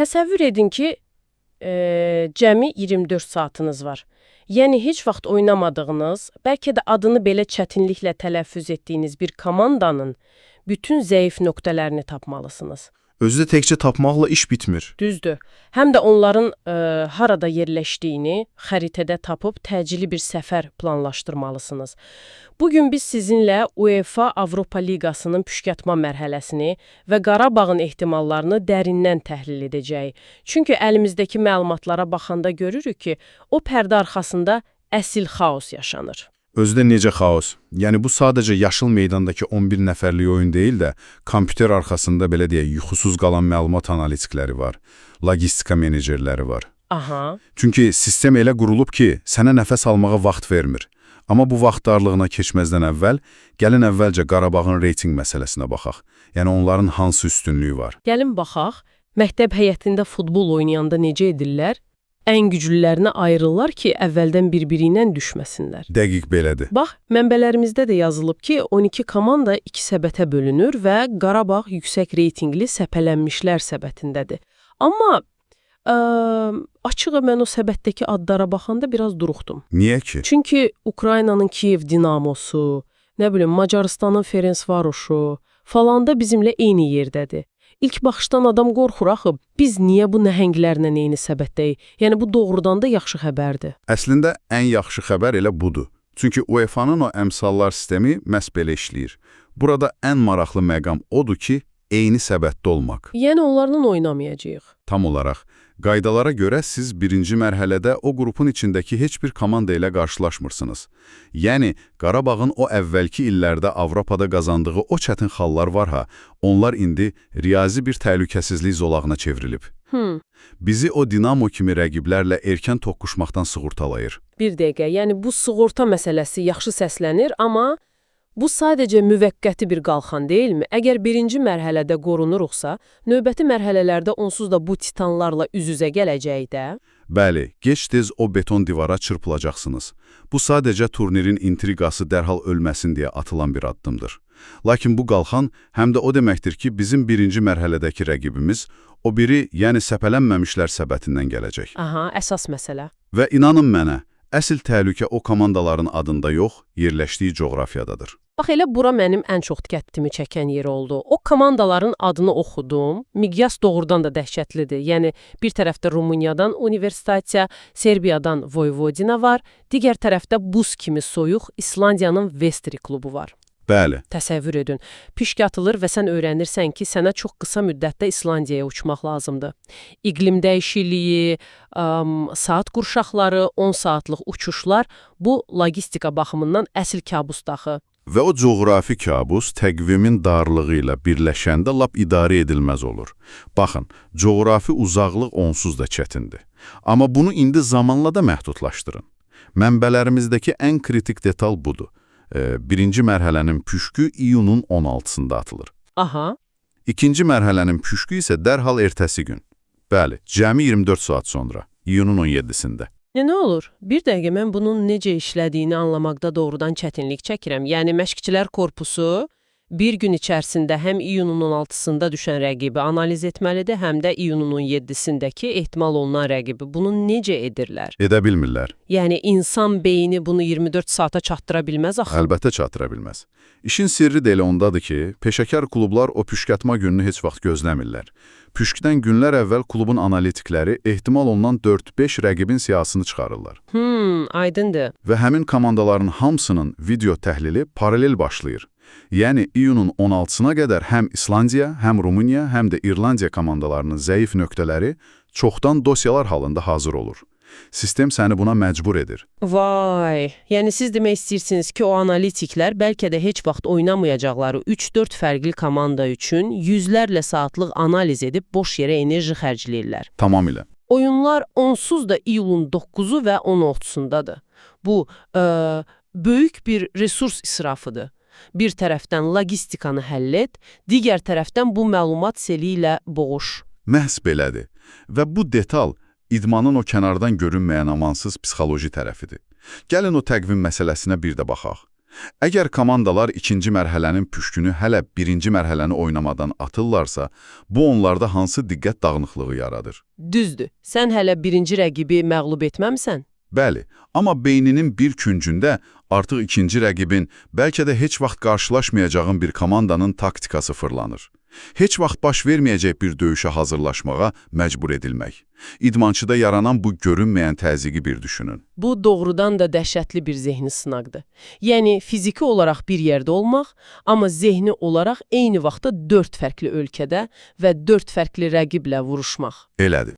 Təsəvvür edin ki, cəmi 24 saatınız var. Yəni, heç vaxt oynamadığınız, bəlkə də adını belə çətinliklə tələffüz etdiyiniz bir komandanın bütün zəif nöqtələrini tapmalısınız. Özü də təkcə tapmaqla iş bitmir. Düzdür. Həm də onların harada yerləşdiyini xəritədə tapıb təcili bir səfər planlaşdırmalısınız. Bugün biz sizinlə UEFA Avropa Liqasının püşkatma mərhələsini və Qarabağın ehtimallarını dərindən təhlil edəcəyik. Çünki əlimizdəki məlumatlara baxanda görürük ki, o pərdə arxasında əsl xaos yaşanır. Özü də necə xaos. Yəni bu sadəcə yaşıl meydandakı 11 nəfərlik oyun deyil də, kompüter arxasında belə deyək, yuxusuz qalan məlumat analitikləri var, logistika menecerləri var. Aha. Çünki sistem elə qurulub ki, sənə nəfəs almağa vaxt vermir. Amma bu vaxt darlığına keçməzdən əvvəl, gəlin əvvəlcə Qarabağın reyting məsələsinə baxaq. Yəni onların hansı üstünlüyü var? Gəlin baxaq, məktəb həyətində futbol oynayanda necə edirlər? Ən güclülərinə ayrılırlar ki, əvvəldən bir-biri ilə düşməsinlər. Dəqiq belədir. Bax, mənbələrimizdə də yazılıb ki, 12 komanda 2 səbətə bölünür və Qarabağ yüksək reytingli səpələnmişlər səbətindədir. Amma açığı mən o səbətdəki adlara baxanda biraz duruxdum. Niyə ki? Çünki Ukraynanın Kiyev Dinamosu, Macarıstanın Ferencvaroshu falan da bizimlə eyni yerdədir. İlk baxışdan adam qorxur axı, biz niyə bu nəhənglərlə eyni səbətdəyik? Yəni, bu doğrudan da yaxşı xəbərdir. Əslində, ən yaxşı xəbər elə budur. Çünki UEFA-nın o əmsallar sistemi məhz belə işləyir. Burada ən maraqlı məqam odur ki, eyni səbətdə olmaq. Yəni, onlarla oynamayacağıq. Tam olaraq. Qaydalara görə siz birinci mərhələdə o qrupun içindəki heç bir komanda ilə qarşılaşmırsınız. Yəni, Qarabağın o əvvəlki illərdə Avropada qazandığı o çətin xallar var ha, onlar indi riyazi bir təhlükəsizlik zolağına çevrilib. Bizi o Dinamo kimi rəqiblərlə erkən toqquşmaqdan sığortalayır. Bir dəqiqə, yəni bu sığorta məsələsi yaxşı səslənir, amma bu sadəcə müvəqqəti bir qalxan deyilmi? Əgər birinci mərhələdə qorunuruqsa, növbəti mərhələlərdə onsuz da bu titanlarla üz-üzə gələcək də. Bəli, gec-tez o beton divara çırpılacaqsınız. Bu sadəcə turnirin intriqası dərhal ölməsin deyə atılan bir addımdır. Lakin bu qalxan həm də o deməkdir ki, bizim birinci mərhələdəki rəqibimiz o biri, yəni səpələnməmişlər səbətindən gələcək. Aha, əsas məsələ. Və inanın mənə, əsl təhlükə o komandaların adında yox, yerləşdiyi coğrafiyadadır. Bax, elə bura mənim ən çox diqqətimi çəkən yer oldu. O komandaların adını oxudum. Miqyas doğrudan da dəhşətlidir. Yəni, bir tərəfdə Rumıniyadan Universitatsiya, Serbiyadan Vojvodina var, digər tərəfdə buz kimi soyuq İslandiyanın Vestri klubu var. Bəli. Təsəvvür edin, püşk atılır və sən öyrənirsən ki, sənə çox qısa müddətdə İslandiyaya uçmaq lazımdır. İqlim dəyişikliyi, saat qurşaqları, 10 saatlıq uçuşlar bu logistika baxımından əsl kabus daxı. Və o coğrafi kabus təqvimin darlığı ilə birləşəndə lap idarə edilməz olur. Baxın, coğrafi uzaqlıq onsuz da çətindir. Amma bunu indi zamanla da məhdudlaşdırın. Mənbələrimizdəki ən kritik detal budur. Birinci mərhələnin püşkü iyunun 16-sında atılır. Aha. İkinci mərhələnin püşkü isə dərhal ertəsi gün. Bəli, cəmi 24 saat sonra, iyunun 17-sində. Nə olur? Bir dəqiqə mən bunun necə işlədiyini anlamaqda doğrudan çətinlik çəkirəm. Yəni, məşqçilər korpusu bir gün içərisində həm iyunun 16-sında düşən rəqibi analiz etməlidir, həm də iyunun 17-sindəki ehtimal olunan rəqibi. Bunu necə edirlər? Edə bilmirlər. Yəni, insan beyni bunu 24 saata çatdıra bilməz axı? Əlbəttə çatdıra bilməz. İşin sirri də elə ondadır ki, peşəkar klublar o püşkatma gününü heç vaxt gözləmirlər. Püşkdən günlər əvvəl klubun analitikləri ehtimal olunan 4-5 rəqibin siyasını çıxarırlar. Aydındır. Və həmin komandaların hamısının video təhlili paralel başlayır. Yəni, iyunun 16-sına qədər həm İslandiya, həm Rumıniya, həm də İrlandiya komandalarının zəif nöqtələri çoxdan dosyalar halında hazır olur. Sistem səni buna məcbur edir. Vay! Yəni siz demək istəyirsiniz ki, o analitiklər bəlkə də heç vaxt oynamayacaqları 3-4 fərqli komanda üçün yüzlərlə saatlıq analiz edib boş yerə enerji xərcləyirlər. Tamamilə. Oyunlar onsuz da iyulun 9-u və 16-sundadır. Bu, böyük bir resurs israfıdır. Bir tərəfdən logistikanı həll et, digər tərəfdən bu məlumat seli ilə boğuş. Məhz belədir. Və bu detal idmanın o kənardan görünməyən amansız psixoloji tərəfidir. Gəlin o təqvim məsələsinə bir də baxaq. Əgər komandalar ikinci mərhələnin püşkünü hələ birinci mərhələni oynamadan atırlarsa, bu onlarda hansı diqqət dağınıqlığı yaradır? Düzdür, sən hələ birinci rəqibi məğlub etməmsən? Bəli, amma beyninin bir küncündə artıq ikinci rəqibin, bəlkə də heç vaxt qarşılaşmayacağın bir komandanın taktikası fırlanır. Heç vaxt baş verməyəcək bir döyüşə hazırlaşmağa məcbur edilmək. İdmançıda yaranan bu görünməyən təzyiqi bir düşünün. Bu doğrudan da dəhşətli bir zehni sınaqdır. Yəni, fiziki olaraq bir yerdə olmaq, amma zehni olaraq eyni vaxtda 4 fərqli ölkədə və 4 fərqli rəqiblə vuruşmaq. Elədir.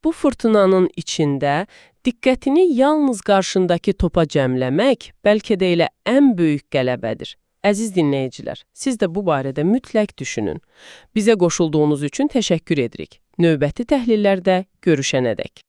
Bu fırtınanın içində diqqətini yalnız qarşındakı topa cəmləmək bəlkə də elə ən böyük qələbədir. Əziz dinləyicilər, siz də bu barədə mütləq düşünün. Bizə qoşulduğunuz üçün təşəkkür edirik. Növbəti təhlillərdə görüşənədək.